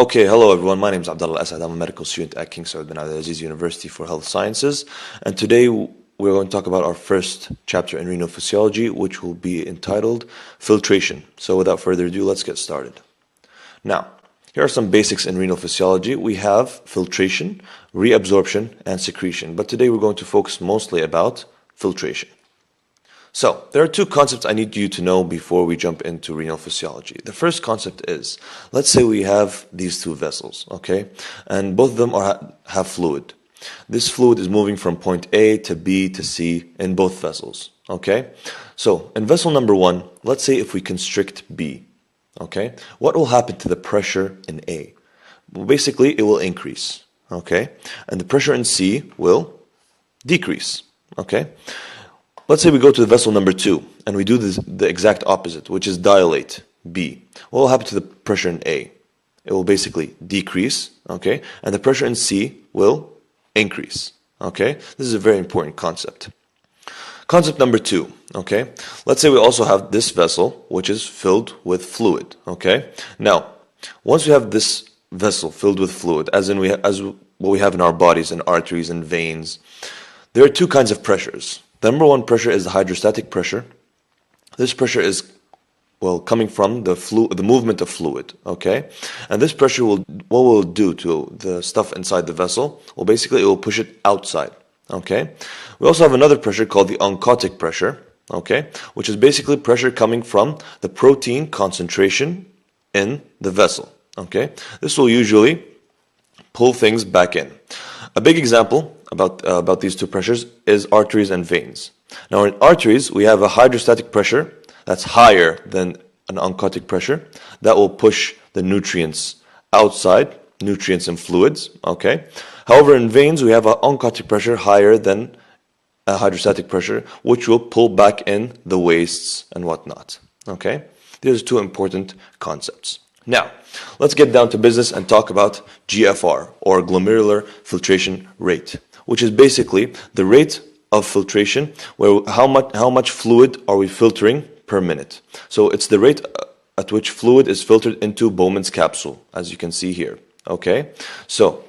Okay, hello everyone. My name is Abdullah Asad. I'm a medical student at King Saud bin Abdulaziz University for Health Sciences. And today we're going to talk about our first chapter in renal physiology, which will be entitled Filtration. So without further ado, let's get started. Now, here are some basics in renal physiology. We have filtration, reabsorption, and secretion. But today we're going to focus mostly about filtration. So, there are two concepts I need you to know before we jump into renal physiology. The first concept is, let's say we have these two vessels, okay? And both of them have fluid. This fluid is moving from point A to B to C in both vessels, okay? So, in vessel number one, let's say if we constrict B, okay? What will happen to the pressure in A? Well, basically, it will increase, okay? And the pressure in C will decrease, okay? Let's say we go to the vessel number 2 and we do the exact opposite, which is dilate B. What will happen to the pressure in A? It will basically decrease, okay? And the pressure in C will increase, okay? This is a very important concept. Concept number 2, okay? Let's say we also have this vessel, which is filled with fluid, okay? Now, once we have this vessel filled with fluid, as what we have in our bodies and arteries and veins, there are two kinds of pressures. The number one pressure is the hydrostatic pressure. This pressure is, well, coming from the movement of fluid, okay? And this pressure what will it do to the stuff inside the vessel? Well, basically it will push it outside, okay? We also have another pressure called the oncotic pressure, okay? Which is basically pressure coming from the protein concentration in the vessel, okay? This will usually pull things back in. A big example about these two pressures is arteries and veins. Now in arteries, we have a hydrostatic pressure that's higher than an oncotic pressure that will push the nutrients outside, nutrients and fluids, okay? However, in veins, we have an oncotic pressure higher than a hydrostatic pressure, which will pull back in the wastes and whatnot, okay? These are two important concepts. Now, let's get down to business and talk about GFR, or glomerular filtration rate, which is basically the rate of filtration, where how much fluid are we filtering per minute. So it's the rate at which fluid is filtered into Bowman's capsule, as you can see here, okay? So,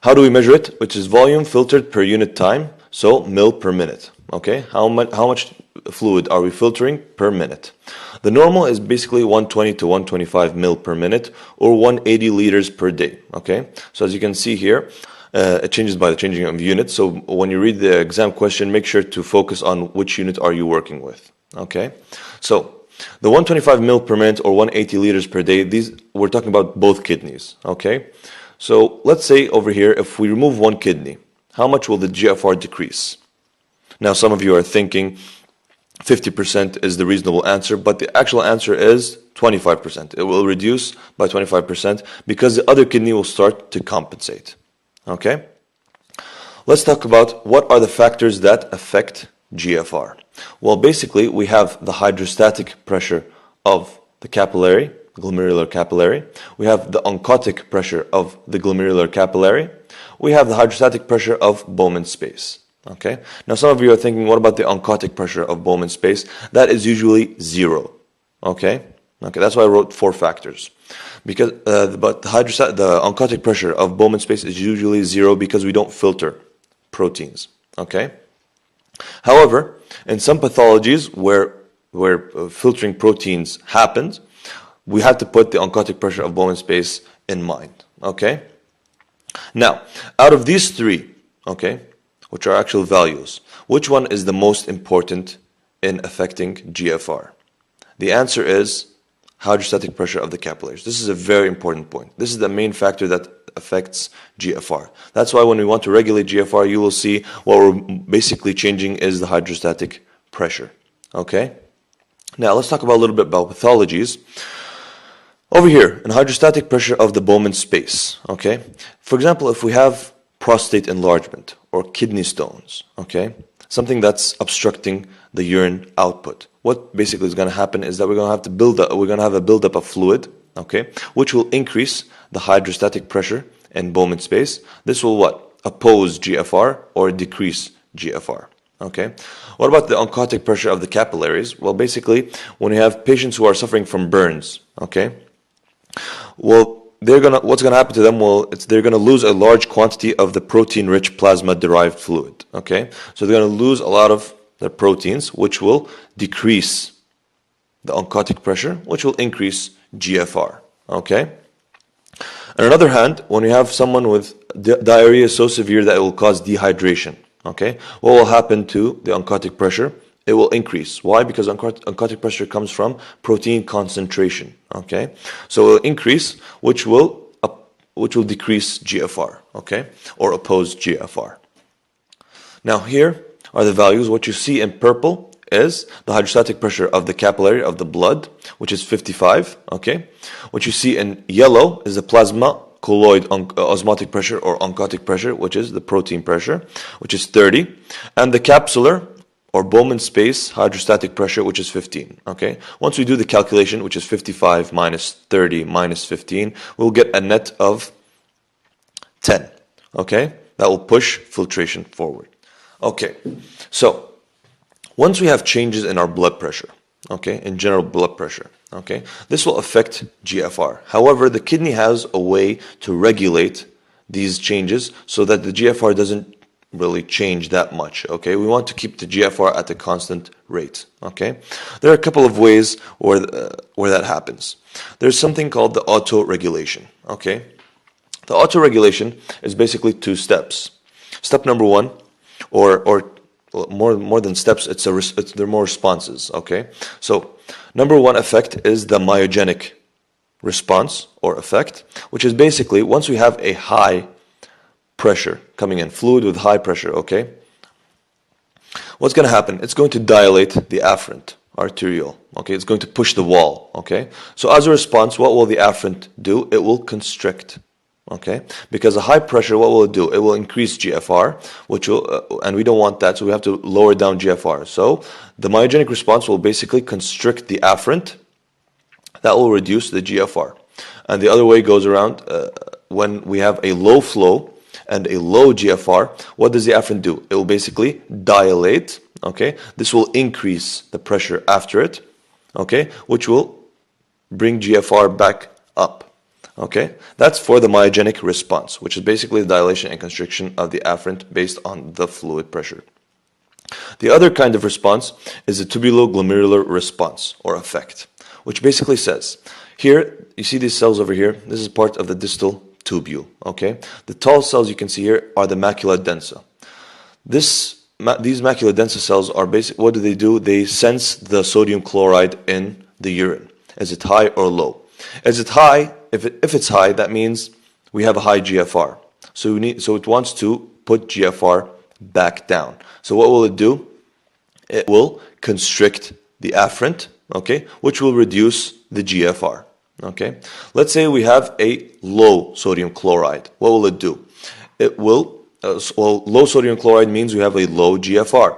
how do we measure it? Which is volume filtered per unit time, so mil per minute, okay? How much fluid are we filtering per minute? The normal is basically 120 to 125 mil per minute, or 180 liters per day, okay? So as you can see here, it changes by the changing of units. So when you read the exam question, make sure to focus on which unit are you working with, okay? So the 125 mil per minute or 180 liters per day, we're talking about both kidneys, okay? So let's say over here, if we remove one kidney, how much will the GFR decrease? Now some of you are thinking 50% is the reasonable answer, but the actual answer is 25%. It will reduce by 25% because the other kidney will start to compensate. Okay? Let's talk about what are the factors that affect GFR. Well, basically, we have the hydrostatic pressure of the capillary, glomerular capillary. We have the oncotic pressure of the glomerular capillary. We have the hydrostatic pressure of Bowman's space. Okay. Now, some of you are thinking, what about the oncotic pressure of Bowman's space? That is usually 0. Okay. Okay. That's why I wrote 4 factors, because but the oncotic pressure of Bowman's space is usually 0 because we don't filter proteins. Okay. However, in some pathologies where filtering proteins happens, we have to put the oncotic pressure of Bowman's space in mind. Okay. Now, out of these 3, okay, which are actual values, which one is the most important in affecting GFR? The answer is hydrostatic pressure of the capillaries. This is a very important point. This is the main factor that affects GFR. That's why when we want to regulate GFR, you will see what we're basically changing is the hydrostatic pressure. Okay? Now, let's talk about a little bit about pathologies. Over here, in hydrostatic pressure of the Bowman space, okay? For example, if we have prostate enlargement or kidney stones, okay? Something that's obstructing the urine output. What basically is going to happen is that we're going to have a buildup of fluid, okay? Which will increase the hydrostatic pressure in Bowman space. This will what? Oppose GFR or decrease GFR. Okay. What about the oncotic pressure of the capillaries? Well, basically, when you have patients who are suffering from burns, okay, well, what's gonna happen to them? Well, they're gonna lose a large quantity of the protein-rich plasma-derived fluid. Okay, so they're gonna lose a lot of the proteins, which will decrease the oncotic pressure, which will increase GFR. Okay. On the other hand, when you have someone with diarrhea so severe that it will cause dehydration, okay, what will happen to the oncotic pressure? It will increase. Why? Because oncotic pressure comes from protein concentration. Okay, so it will increase, which will decrease GFR. Okay, or oppose GFR. Now here are the values. What you see in purple is the hydrostatic pressure of the capillary of the blood, which is 55. Okay, what you see in yellow is the plasma colloid osmotic pressure or oncotic pressure, which is the protein pressure, which is 30, and the capsular or Bowman space hydrostatic pressure, which is 15. Okay, once we do the calculation, which is 55 minus 30 minus 15, we'll get a net of 10. Okay, that will push filtration forward. Okay, so once we have changes in our blood pressure, okay, in general blood pressure, okay, this will affect GFR. However, the kidney has a way to regulate these changes so that the GFR doesn't really change that much. Okay, we want to keep the GFR at a constant rate. Okay, there are a couple of ways where that happens. There's something called the autoregulation. Okay, the autoregulation is basically 2 steps. Step number 1, or more than steps, they're more responses. Okay, so number 1 effect is the myogenic response or effect, which is basically once we have a high pressure coming in, fluid with high pressure, okay, what's going to happen? It's going to dilate the afferent arteriole, okay, it's going to push the wall, okay, so as a response, what will the afferent do? It will constrict, okay, because a high pressure, what will it do? It will increase GFR, which will, and we don't want that, so we have to lower down GFR. So the myogenic response will basically constrict the afferent, that will reduce the GFR, and the other way goes around. When we have a low flow and a low GFR, what does the afferent do? It will basically dilate, okay? This will increase the pressure after it, okay? Which will bring GFR back up, okay? That's for the myogenic response, which is basically the dilation and constriction of the afferent based on the fluid pressure. The other kind of response is a tubuloglomerular response or effect, which basically says, here, you see these cells over here, this is part of the distal tubule, okay? The tall cells you can see here are the macula densa. These macula densa cells are what do? They sense the sodium chloride in the urine. Is it high or low? Is it high? If it's high, that means we have a high GFR. So it wants to put GFR back down. So what will it do? It will constrict the afferent, okay, which will reduce the GFR. Okay, let's say we have a low sodium chloride. What will it do? It will, low sodium chloride means we have a low GFR.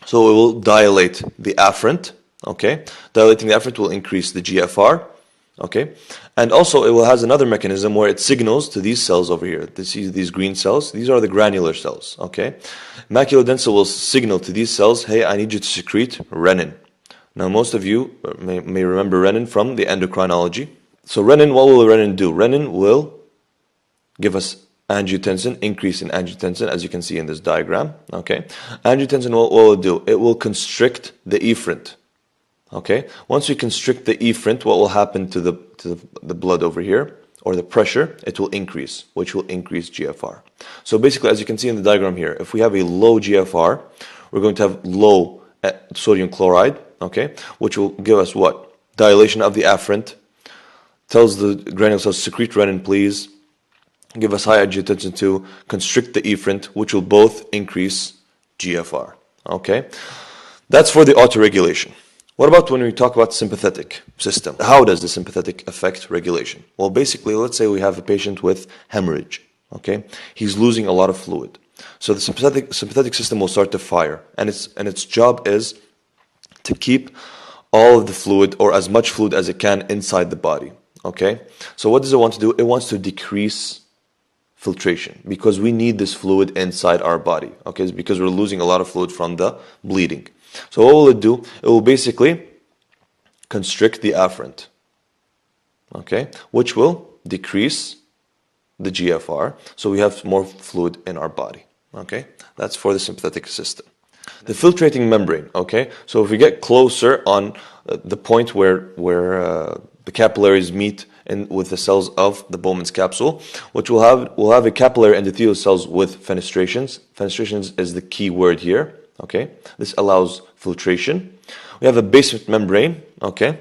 So it will dilate the afferent, okay? Dilating the afferent will increase the GFR, okay? And also it has another mechanism where it signals to these cells over here. These green cells, these are the granular cells, okay? Macula densa will signal to these cells, hey, I need you to secrete renin. Now, most of you may remember renin from the endocrinology. So renin, what will renin do? Renin will give us angiotensin, increase in angiotensin, as you can see in this diagram. Okay, angiotensin, what will it do? It will constrict the efferent. Okay, once we constrict the efferent, what will happen to the blood over here, or the pressure? It will increase, which will increase GFR. So basically, as you can see in the diagram here, if we have a low GFR, we're going to have low sodium chloride. Okay, which will give us what? Dilation of the afferent. Tells the granule cells, secrete renin, please. Give us high angiotensin to constrict the efferent, which will both increase GFR. Okay, that's for the autoregulation. What about when we talk about sympathetic system? How does the sympathetic affect regulation? Well, basically, let's say we have a patient with hemorrhage. Okay, he's losing a lot of fluid. So the sympathetic system will start to fire, and its job is to keep all of the fluid, or as much fluid as it can, inside the body. Okay, so what does it want to do? It wants to decrease filtration because we need this fluid inside our body. Okay, it's because we're losing a lot of fluid from the bleeding. So what will it do? It will basically constrict the afferent. Okay, which will decrease the GFR, so we have more fluid in our body. Okay, that's for the sympathetic system. The filtrating membrane. Okay, so if we get closer on the point where the capillaries meet with the cells of the Bowman's capsule, which we'll have a capillary endothelial cells with fenestrations. Fenestrations is the key word here. Okay, this allows filtration. We have a basement membrane. Okay,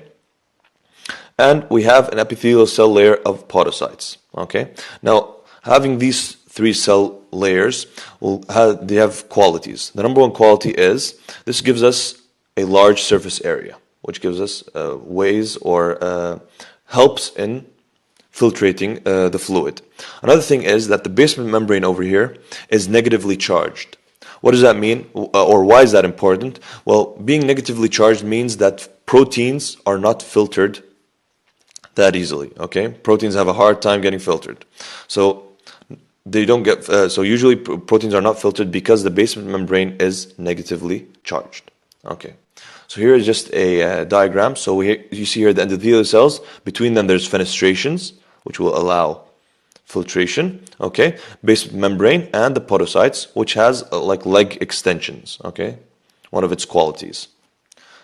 and we have an epithelial cell layer of podocytes. Okay, now having these three cell layers, they have qualities. The number one quality is this gives us a large surface area, which gives us ways or helps in filtrating the fluid. Another thing is that the basement membrane over here is negatively charged. What does that mean, or why is that important? Well, being negatively charged means that proteins are not filtered that easily. Okay, proteins have a hard time getting filtered, so they don't get. So usually proteins are not filtered because the basement membrane is negatively charged. Okay, so here is just a diagram. So you see here the endothelial cells. Between them, there's fenestrations, which will allow filtration. Okay, basement membrane and the podocytes, which has like leg extensions. Okay, one of its qualities.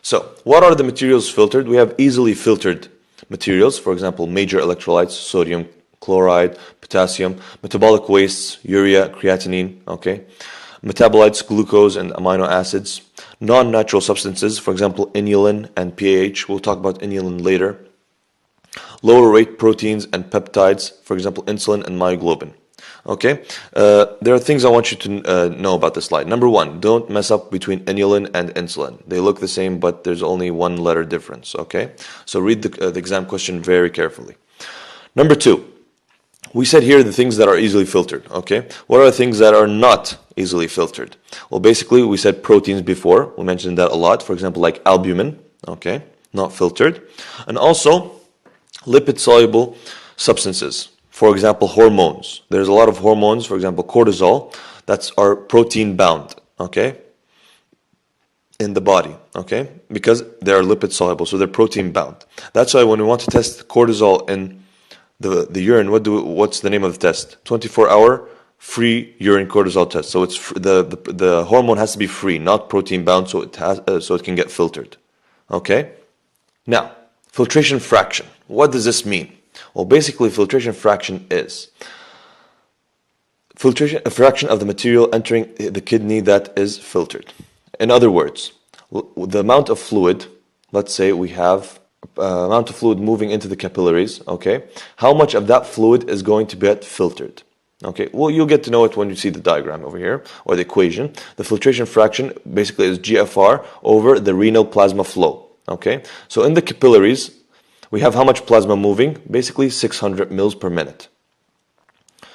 So what are the materials filtered? We have easily filtered materials, for example, major electrolytes, sodium, chloride, potassium, metabolic wastes, urea, creatinine, okay, metabolites, glucose and amino acids, non-natural substances, for example, inulin and PAH. We'll talk about inulin later. Lower weight proteins and peptides, for example, insulin and myoglobin. Okay, there are things I want you to know about this slide. Number one, don't mess up between inulin and insulin. They look the same, but there's only one letter difference. Okay, so read the exam question very carefully. Number two, we said here the things that are easily filtered. Okay, what are the things that are not easily filtered? Well, basically, we said proteins before. We mentioned that a lot. For example, like albumin. Okay, not filtered, and also lipid-soluble substances. For example, hormones. There's a lot of hormones, for example, cortisol, that are protein bound, okay, in the body, okay, because they are lipid soluble, so they're protein bound. That's why when we want to test cortisol in the urine, what's the name of the test? 24-hour free urine cortisol test. So it's the hormone has to be free, not protein bound, so it can get filtered, okay. Now, filtration fraction. What does this mean? Well, basically, filtration fraction is a fraction of the material entering the kidney that is filtered. In other words, the amount of fluid, let's say we have amount of fluid moving into the capillaries, okay? How much of that fluid is going to get filtered? Okay, well, you'll get to know it when you see the diagram over here, or the equation. The filtration fraction basically is GFR over the renal plasma flow, okay? So in the capillaries, we have how much plasma moving? Basically 600 mils per minute.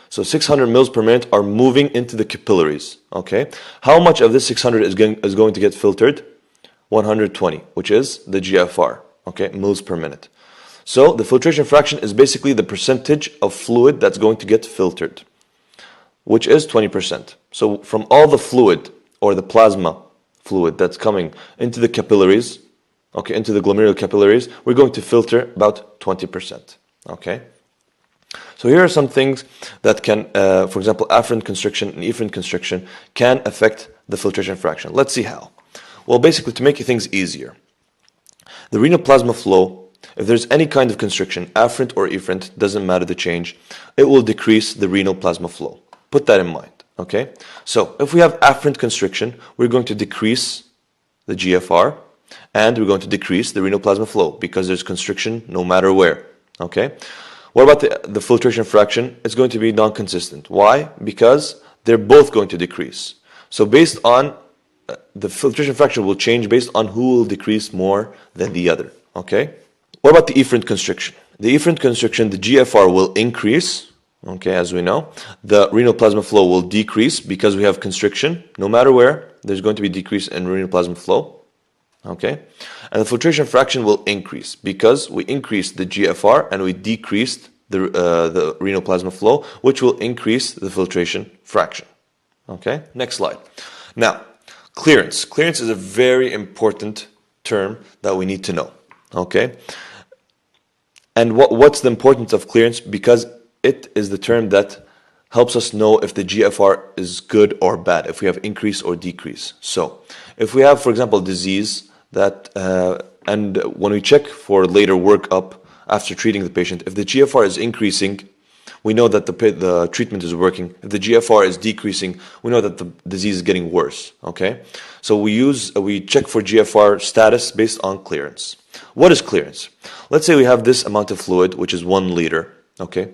So 600 mils per minute are moving into the capillaries, okay? How much of this 600 is going to get filtered? 120, which is the GFR, okay, mils per minute. So the filtration fraction is basically the percentage of fluid that's going to get filtered, which is 20%. So from all the fluid or the plasma fluid that's coming into the capillaries, okay, into the glomerular capillaries, we're going to filter about 20%, okay? So here are some things that can, for example, afferent constriction and efferent constriction can affect the filtration fraction. Let's see how. Well, basically, to make things easier, the renal plasma flow, if there's any kind of constriction, afferent or efferent, doesn't matter the change, it will decrease the renal plasma flow. Put that in mind, okay? So if we have afferent constriction, we're going to decrease the GFR, and we're going to decrease the renal plasma flow because there's constriction no matter where, okay? What about the filtration fraction? It's going to be non-consistent. Why? Because they're both going to decrease. So based on, the filtration fraction will change based on who will decrease more than the other, okay? What about the efferent constriction? The efferent constriction, the GFR will increase, okay, as we know. The renal plasma flow will decrease because we have constriction. No matter where, there's going to be decrease in renal plasma flow. Okay, and the filtration fraction will increase because we increased the GFR and we decreased the renal plasma flow, which will increase the filtration fraction. Okay, next slide. Now, clearance. Clearance is a very important term that we need to know. Okay, And what's the importance of clearance? Because it is the term that helps us know if the GFR is good or bad, if we have increase or decrease. So if we have, for example, disease that, and when we check for later workup after treating the patient, if the GFR is increasing, we know that the treatment is working. If the GFR is decreasing, we know that the disease is getting worse, okay? So we check for GFR status based on clearance. What is clearance? Let's say we have this amount of fluid, which is 1 liter, okay?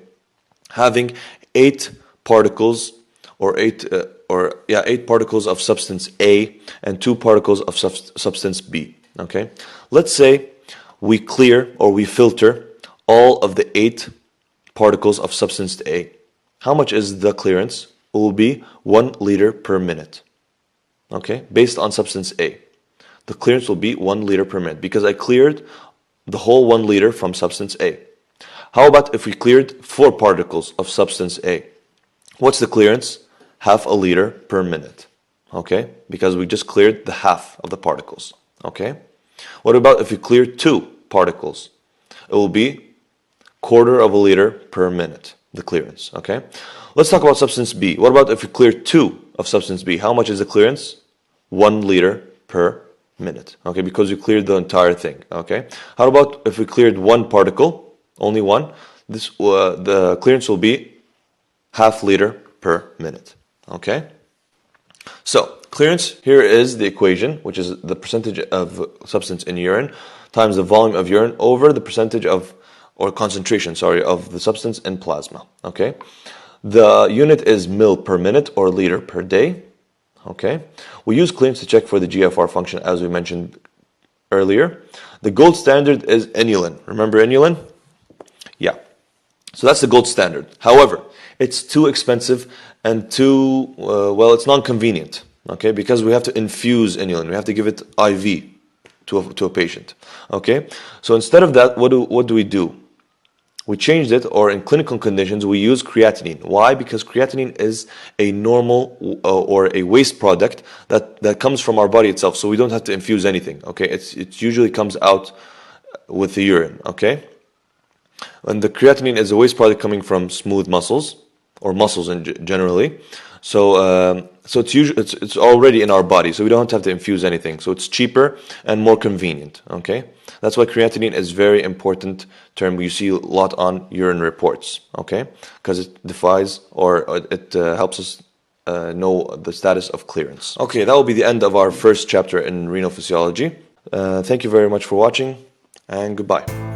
Having 8 particles or 8 particles of substance A and 2 particles of substance B, okay? Let's say we clear or we filter all of the 8 particles of substance A. How much is the clearance? It will be 1 liter per minute, okay? Based on substance A. The clearance will be 1 liter per minute because I cleared the whole 1 liter from substance A. How about if we cleared 4 particles of substance A? What's the clearance? Half a liter per minute, okay? Because we just cleared the half of the particles, okay? What about if we clear 2 particles? It will be quarter of a liter per minute, the clearance, okay? Let's talk about substance B. What about if we clear 2 of substance B? How much is the clearance? 1 liter per minute, okay? Because you cleared the entire thing, okay? How about if we cleared 1 particle, only 1? The clearance will be half liter per minute, okay? So, clearance, here is the equation, which is the percentage of substance in urine times the volume of urine over the percentage of, or concentration, sorry, of the substance in plasma, okay? The unit is mil per minute or liter per day, okay? We use clearance to check for the GFR function as we mentioned earlier. The gold standard is inulin. Remember inulin? Yeah. So that's the gold standard. However, it's too expensive and too, it's non-convenient, okay? Because we have to infuse inulin. We have to give it IV to a patient, okay? So instead of that, what do we do? We changed it, or in clinical conditions, we use creatinine. Why? Because creatinine is a normal or a waste product that comes from our body itself, so we don't have to infuse anything, okay? It usually comes out with the urine, okay? And the creatinine is a waste product coming from smooth muscles, or muscles generally. So it's already in our body, so we don't have to infuse anything. So it's cheaper and more convenient, okay? That's why creatinine is very important term you see a lot on urine reports, okay? Because it defies, or it helps us know the status of clearance. Okay, that will be the end of our first chapter in renal physiology. Thank you very much for watching, and goodbye.